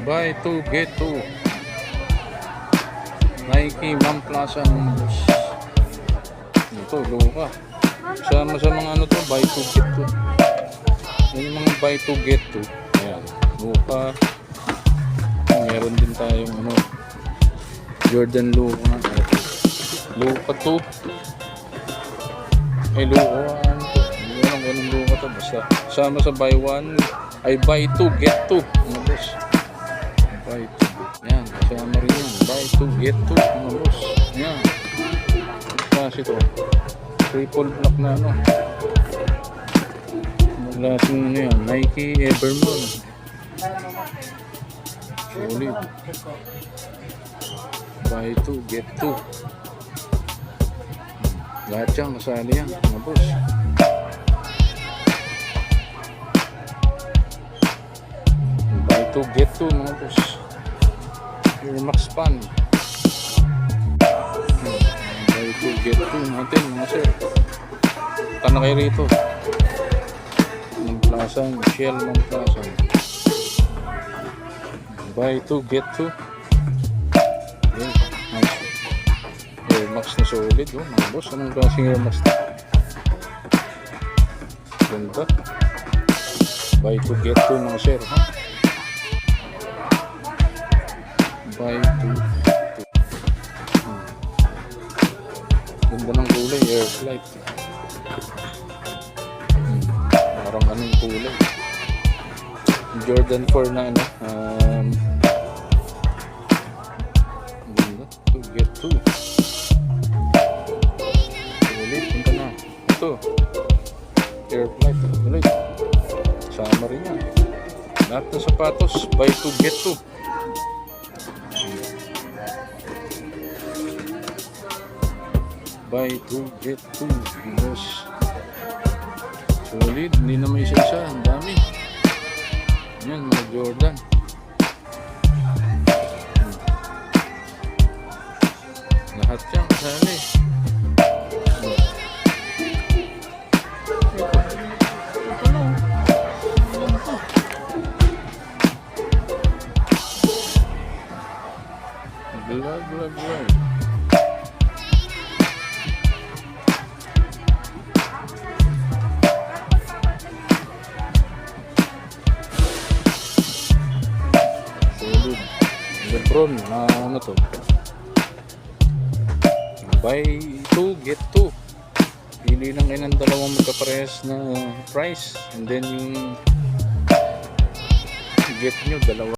Buy 2 get 2. Nike Mount Plaza numbers. Ito, luka. Sama sa mga ano to, buy 2 get 2. Yan yung mga buy 2 get 2. Ayan, luka. Meron din tayong ano, Jordan luka. Luka 2. Ay, luka 1. Hindi ko lang ganun luka to. Basta sama sa buy 1. Ay, buy 2 get 2. Mga boss. Buy 2. Yan, kasama rin yan. Buy 2 get 2. Mga boss. Yan. Kasi ito. Triple block na ano. Klaseng ano yan. Nike Evermon. Solid. Buy 2 get 2. Lahat yan kasali yan. Mga boss. Buy 2 get 2 mga boss. Air Max Pan. Buy 2 get 2 natin mga sir. Tana kayo rito. Mount Plaza, Michelle Mount Plaza. Buy 2 get 2. Okay, nice. Air Max na solid oh mga boss. Anong klaseng Air Max na? Ganda. Buy 2 get 2 mga sir ha. Buy 2 ganda ng kulay, air flight. Parang anong kulay. Jordan 4 na ano. Ganda. 2 get 2. Ulit, punta na. Ito. Air flight. Ulit. Sama rin yan. Lahat ng sapatos, buy 2 get 2. Buy 2 get 2. Yes. Solid, hindi na may isa-isa, ang dami. Yan, mga Jordan. Lahat yan kasali. Glag. Lebron na ano to, buy 2 get 2. Pili lang kayo ng dalawang magkaparehas na price and then yung get nyo dalawa.